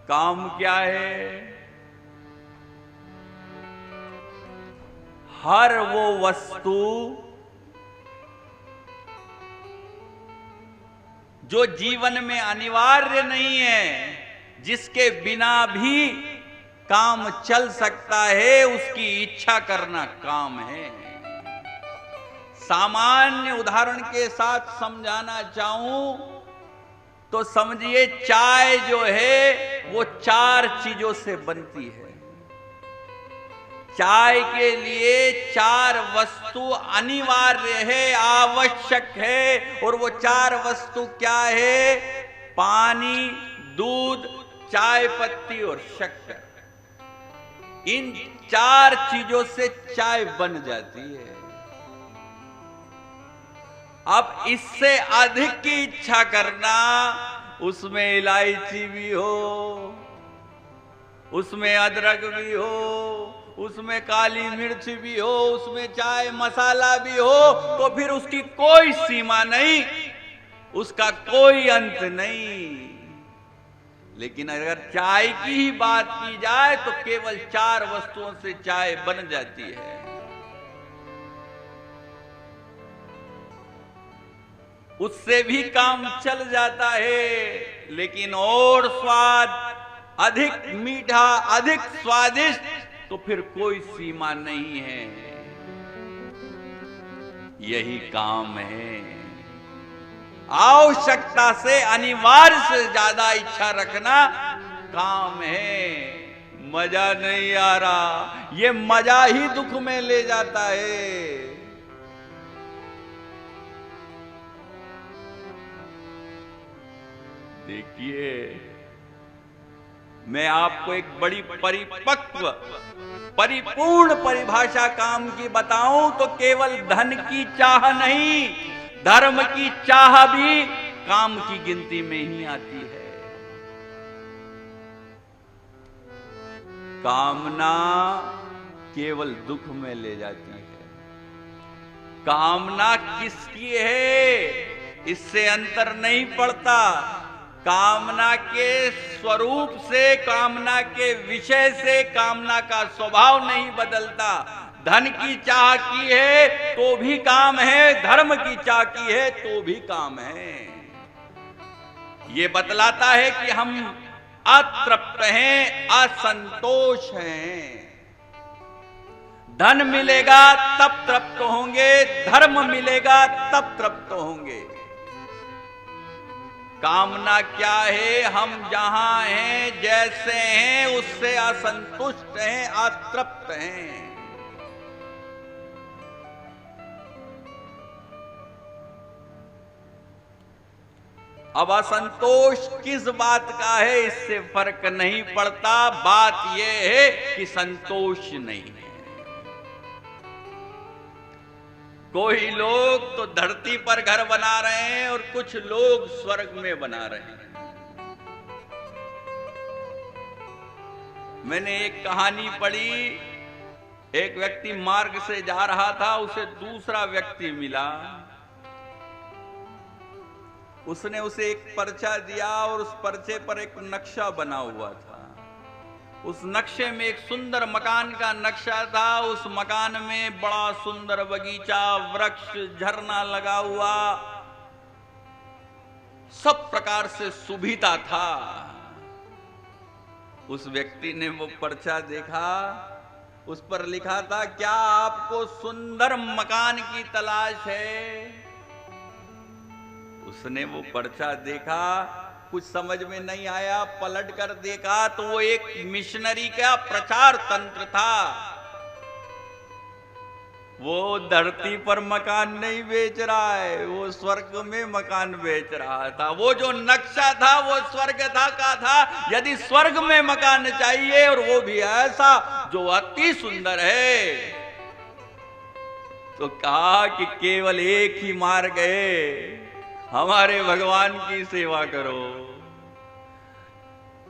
काम क्या है? हर वो वस्तु जो जीवन में अनिवार्य नहीं है, जिसके बिना भी काम चल सकता है, उसकी इच्छा करना काम है। सामान्य उदाहरण के साथ समझाना चाहूं तो समझिए, चाय जो है वो 4 चीजों से बनती है। चाय के लिए 4 वस्तु अनिवार्य है, आवश्यक है, और वो 4 वस्तु क्या है? पानी, दूध, चाय पत्ती और शक्कर। इन 4 चीजों से चाय बन जाती है। अब इससे अधिक की इच्छा करना, उसमें इलायची भी हो, उसमें अदरक भी हो, उसमें काली मिर्च भी हो, उसमें चाय मसाला भी हो, तो फिर उसकी कोई सीमा नहीं, उसका कोई अंत नहीं। लेकिन अगर चाय की ही बात की जाए तो केवल 4 वस्तुओं से चाय बन जाती है। उससे भी काम चल जाता है, लेकिन और स्वाद, अधिक मीठा, अधिक स्वादिष्ट, तो फिर कोई सीमा नहीं है। यही काम है। आवश्यकता से, अनिवार्य से ज्यादा इच्छा रखना काम है। मजा नहीं आ रहा, ये मजा ही दुख में ले जाता है। देखिए, मैं आपको एक बड़ी परिपक्व, परिपूर्ण परिभाषा काम की बताऊं तो केवल धन की चाह नहीं, धर्म की चाह भी काम की गिनती में ही आती है। कामना केवल दुख में ले जाती है। कामना किसकी है, इससे अंतर नहीं पड़ता। कामना के स्वरूप से, कामना के विषय से कामना का स्वभाव नहीं बदलता। धन की चाह की है तो भी काम है, धर्म की चाह की है तो भी काम है। ये बतलाता है कि हम अतृप्त हैं, असंतोष हैं। धन मिलेगा तब तृप्त होंगे, धर्म मिलेगा तब तृप्त होंगे। कामना क्या है? हम जहां हैं, जैसे हैं, उससे असंतुष्ट हैं, अतृप्त हैं। अब असंतोष किस बात का है, इससे फर्क नहीं पड़ता। बात यह है कि संतोष नहीं है। कोई लोग तो धरती पर घर बना रहे हैं और कुछ लोग स्वर्ग में बना रहे हैं। मैंने एक कहानी पढ़ी, एक व्यक्ति मार्ग से जा रहा था, उसे दूसरा व्यक्ति मिला। उसने उसे एक पर्चा दिया और उस पर्चे पर एक नक्शा बना हुआ था। उस नक्शे में एक सुंदर मकान का नक्शा था। उस मकान में बड़ा सुंदर बगीचा, वृक्ष, झरना लगा हुआ, सब प्रकार से सुविधा था। उस व्यक्ति ने वो पर्चा देखा, उस पर लिखा था, क्या आपको सुंदर मकान की तलाश है? उसने वो पर्चा देखा, कुछ समझ में नहीं आया, पलट कर देखा तो वो एक मिशनरी का प्रचार तंत्र था। वो धरती पर मकान नहीं बेच रहा है, वो स्वर्ग में मकान बेच रहा था। वो जो नक्शा था वो स्वर्ग का था। यदि स्वर्ग में मकान चाहिए और वो भी ऐसा जो अति सुंदर है, तो कहा कि केवल एक ही मार्ग है, हमारे भगवान की सेवा करो।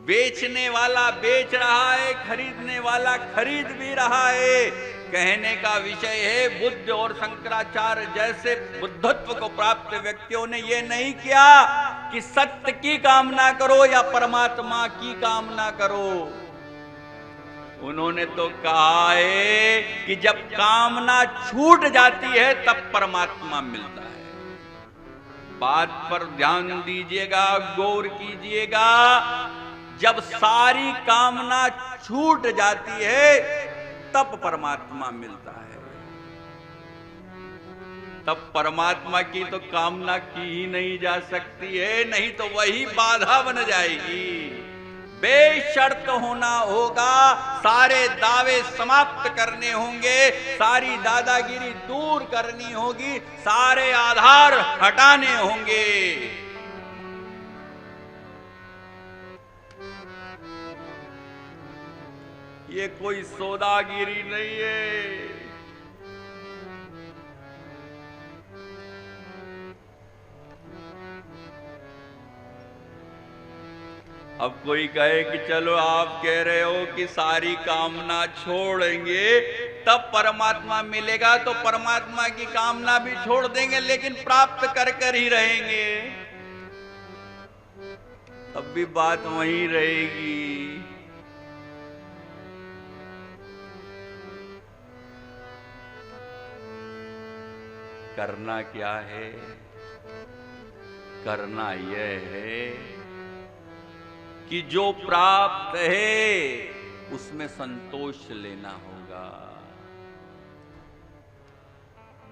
बेचने वाला बेच रहा है, खरीदने वाला खरीद भी रहा है। कहने का विषय है, बुद्ध और शंकराचार्य जैसे बुद्धत्व को प्राप्त व्यक्तियों ने ये नहीं किया कि सत्य की कामना करो या परमात्मा की कामना करो। उन्होंने तो कहा है कि जब कामना छूट जाती है तब परमात्मा मिलता है। बात पर ध्यान दीजिएगा, गौर कीजिएगा। जब सारी कामना छूट जाती है तब परमात्मा मिलता है। तब परमात्मा की तो कामना की ही नहीं जा सकती है, नहीं तो वही बाधा बन जाएगी। बेशर्त होना होगा, सारे दावे समाप्त करने होंगे, सारी दादागिरी दूर करनी होगी, सारे आधार हटाने होंगे। ये कोई सौदागिरी नहीं है। अब कोई कहे कि चलो आप कह रहे हो कि सारी कामना छोड़ेंगे तब परमात्मा मिलेगा, तो परमात्मा की कामना भी छोड़ देंगे लेकिन प्राप्त कर कर ही रहेंगे। तब भी बात वहीं रहेगी। करना क्या है? करना यह है कि जो प्राप्त है उसमें संतोष लेना होगा।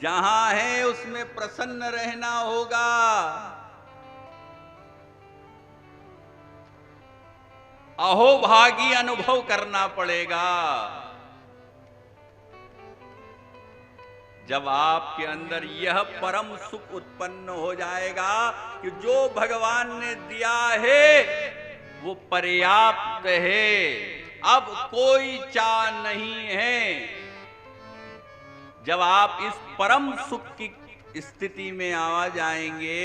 जहां है उसमें प्रसन्न रहना होगा। अहोभागी अनुभव करना पड़ेगा। जब आपके अंदर यह परम सुख उत्पन्न हो जाएगा कि जो भगवान ने दिया है वो पर्याप्त है, अब कोई चाह नहीं है। जब आप इस परम सुख की स्थिति में आ जाएंगे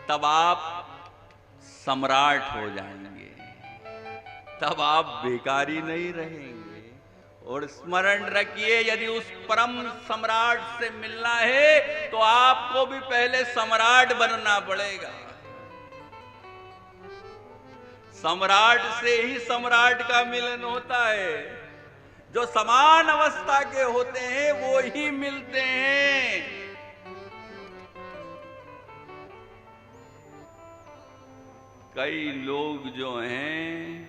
तब आप सम्राट हो जाएंगे, तब आप बेकारी नहीं रहेंगे। और स्मरण रखिए, यदि उस परम सम्राट से मिलना है तो आपको भी पहले सम्राट बनना पड़ेगा। सम्राट से ही सम्राट का मिलन होता है। जो समान अवस्था के होते हैं वो ही मिलते हैं। कई लोग जो हैं,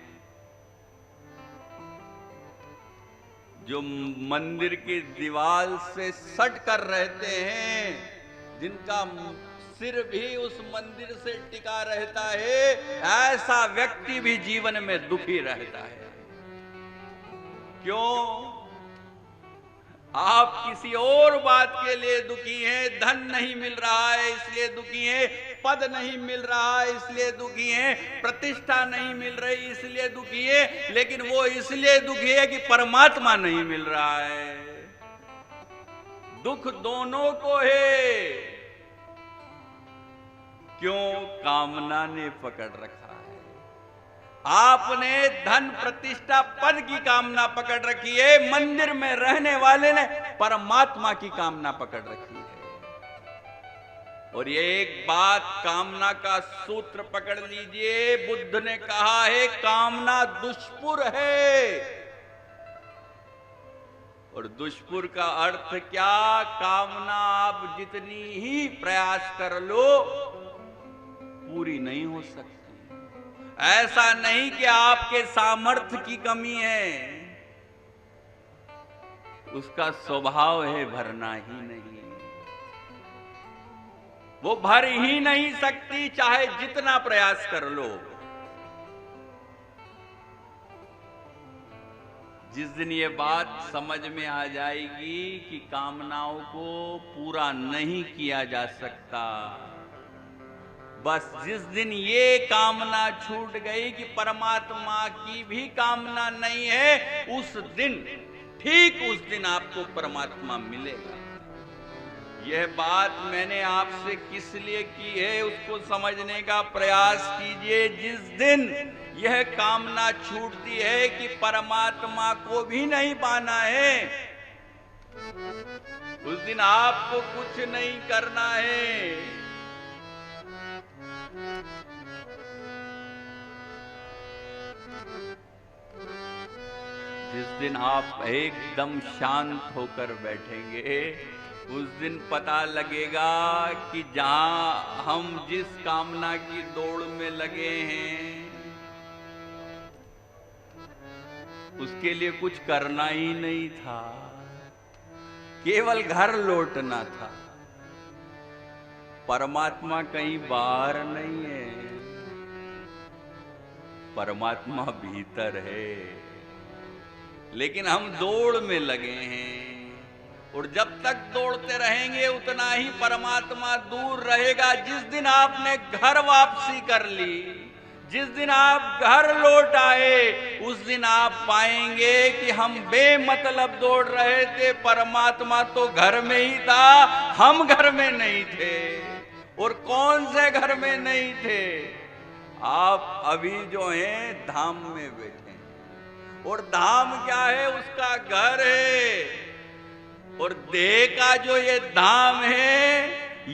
जो मंदिर की दीवार से सट कर रहते हैं, जिनका सिर भी उस मंदिर से टिका रहता है, ऐसा व्यक्ति भी जीवन में दुखी रहता है। क्यों? आप किसी और बात के लिए दुखी हैं। धन नहीं मिल रहा है इसलिए दुखी हैं, पद नहीं मिल रहा है इसलिए दुखी हैं, प्रतिष्ठा नहीं मिल रही इसलिए दुखी है, लेकिन वो इसलिए दुखी है कि परमात्मा नहीं मिल रहा है। दुख दोनों को है। क्यों? कामना ने पकड़ रखा है। आपने धन प्रतिष्ठा पद की कामना पकड़ रखी है, मंदिर में रहने वाले ने परमात्मा की कामना पकड़ रखी है। और ये एक बात, कामना का सूत्र पकड़ लीजिए। बुद्ध ने कहा है कामना दुष्पुर है। और दुष्पुर का अर्थ क्या? कामना आप जितनी ही प्रयास कर लो पूरी नहीं हो सकती। ऐसा नहीं कि आपके सामर्थ्य की कमी है, उसका स्वभाव है भरना ही नहीं। वो भर ही नहीं सकती चाहे जितना प्रयास कर लो। जिस दिन ये बात समझ में आ जाएगी कि कामनाओं को पूरा नहीं किया जा सकता, बस जिस दिन ये कामना छूट गई कि परमात्मा की भी कामना नहीं है, उस दिन, ठीक उस दिन आपको परमात्मा मिलेगा। यह बात मैंने आपसे किस लिए की है उसको समझने का प्रयास कीजिए। जिस दिन यह कामना छूटती है कि परमात्मा को भी नहीं पाना है, उस दिन आपको कुछ नहीं करना है, जिस दिन आप एकदम शांत होकर बैठेंगे, उस दिन पता लगेगा कि जहां हम जिस कामना की दौड़ में लगे हैं, उसके लिए कुछ करना ही नहीं था, केवल घर लौटना था। परमात्मा कहीं बाहर नहीं है, परमात्मा भीतर है, लेकिन हम दौड़ में लगे हैं। और जब तक दौड़ते रहेंगे उतना ही परमात्मा दूर रहेगा। जिस दिन आपने घर वापसी कर ली, जिस दिन आप घर लौट आए, उस दिन आप पाएंगे कि हम बेमतलब दौड़ रहे थे, परमात्मा तो घर में ही था, हम घर में नहीं थे। और कौन से घर में नहीं थे? आप अभी जो हैं धाम में बैठे हैं, और धाम क्या है? उसका घर है। और देह का जो ये धाम है,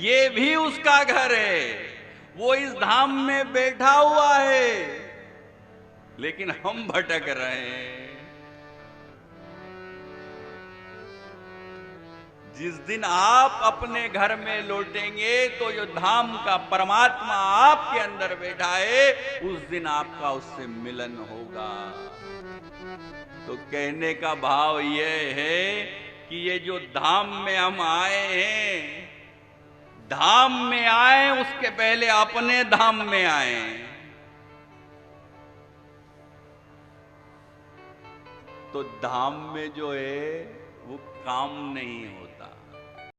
ये भी उसका घर है। वो इस धाम में बैठा हुआ है, लेकिन हम भटक रहे हैं। जिस दिन आप अपने घर में लौटेंगे तो जो धाम का परमात्मा आपके अंदर बैठा है, उस दिन आपका उससे मिलन होगा। तो कहने का भाव यह है कि ये जो धाम में हम आए हैं, धाम में आए उसके पहले अपने धाम में आए। तो धाम में जो है वो काम नहीं होता,